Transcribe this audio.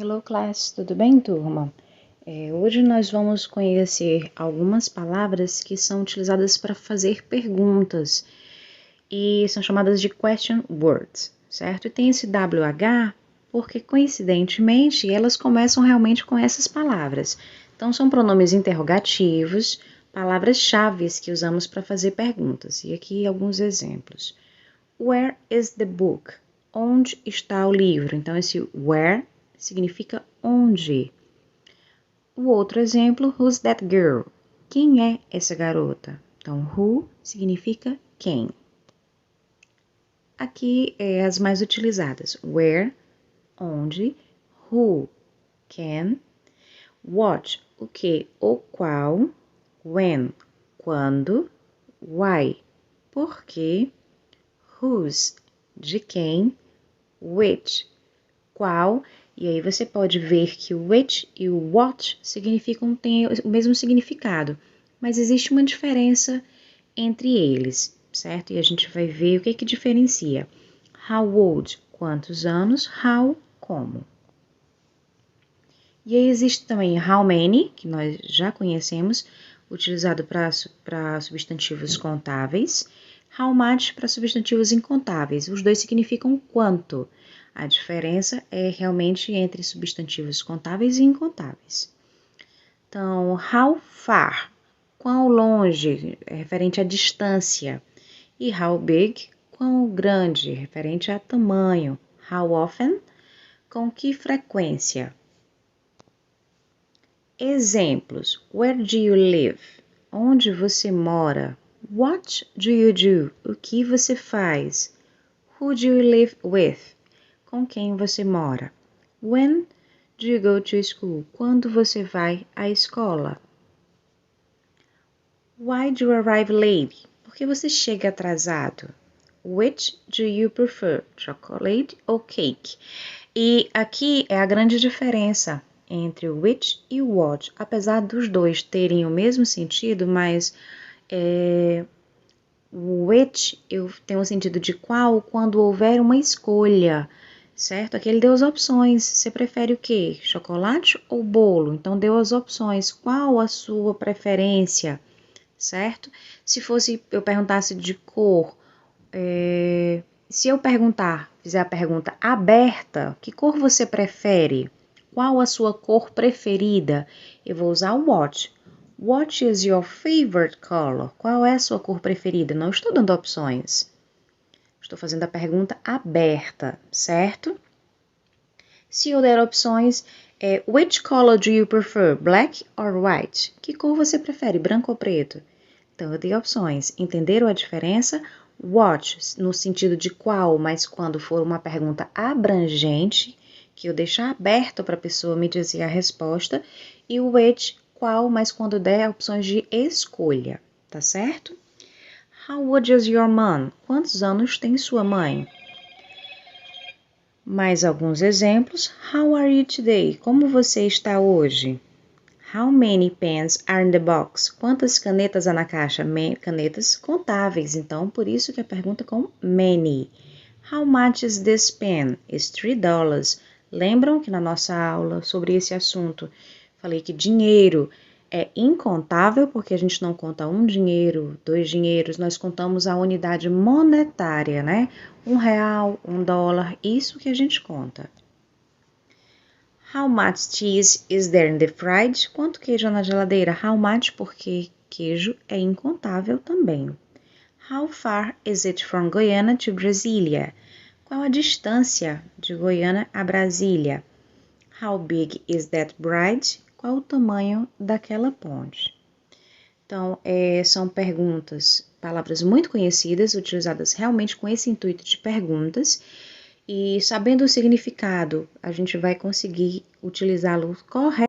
Hello class, tudo bem, turma? Hoje nós vamos conhecer algumas palavras que são utilizadas para fazer perguntas e são chamadas de question words, certo? E tem esse WH porque, coincidentemente, elas começam realmente com essas palavras. Então, são pronomes interrogativos, palavras-chave que usamos para fazer perguntas. E aqui alguns exemplos. Where is the book? Onde está o livro? Então, esse where significa onde. O outro exemplo, who's that girl? Quem é essa garota? Então, who significa quem. Aqui é as mais utilizadas. Where, onde, who, quem, what, o que ou qual, when, quando, why, por quê, whose, de quem, which, qual, e aí você pode ver que o which e o what têm o mesmo significado, mas existe uma diferença entre eles, certo? E a gente vai ver o que diferencia. How old, quantos anos, how, como. E aí existe também how many, que nós já conhecemos, utilizado para substantivos contáveis, how much para substantivos incontáveis. Os dois significam quanto. A diferença é realmente entre substantivos contáveis e incontáveis. Então, how far, quão longe, é referente à distância. E how big, quão grande, referente a tamanho. How often, com que frequência. Exemplos. Where do you live? Onde você mora? What do you do? O que você faz? Who do you live with? Com quem você mora? When do you go to school? Quando você vai à escola? Why do you arrive late? Por que você chega atrasado? Which do you prefer? Chocolate ou cake? E aqui é a grande diferença entre o which e o what. Apesar dos dois terem o mesmo sentido, mas o which eu tenho o sentido de qual quando houver uma escolha, certo? Aqui ele deu as opções. Você prefere o quê? Chocolate ou bolo? Então deu as opções. Qual a sua preferência, certo? Se fosse eu perguntasse de cor, se eu fizer a pergunta aberta, que cor você prefere? Qual a sua cor preferida? Eu vou usar o what. What is your favorite color? Qual é a sua cor preferida? Não estou dando opções. Estou fazendo a pergunta aberta, certo? Se eu der opções, which color do you prefer? Black or white? Que cor você prefere? Branco ou preto? Então, eu dei opções. Entenderam a diferença? What, no sentido de qual, mas quando for uma pergunta abrangente, que eu deixar aberto para a pessoa me dizer a resposta, e o which, qual, mas quando der opções de escolha, tá certo? How old is your mom? Quantos anos tem sua mãe? Mais alguns exemplos. How are you today? Como você está hoje? How many pens are in the box? Quantas canetas há na caixa? Canetas contáveis, então por isso que a pergunta com many. How much is this pen? It's $3. Lembram que na nossa aula sobre esse assunto falei que dinheiro é incontável porque a gente não conta um dinheiro, dois dinheiros, nós contamos a unidade monetária, né? R$1, $1, isso que a gente conta. How much cheese is there in the fridge? Quanto queijo há na geladeira? How much, porque queijo é incontável também. How far is it from Goiânia to Brasília? Qual a distância de Goiânia a Brasília? How big is that bridge? Qual o tamanho daquela ponte? Então, são palavras muito conhecidas, utilizadas realmente com esse intuito de perguntas, e sabendo o significado, a gente vai conseguir utilizá-lo corretamente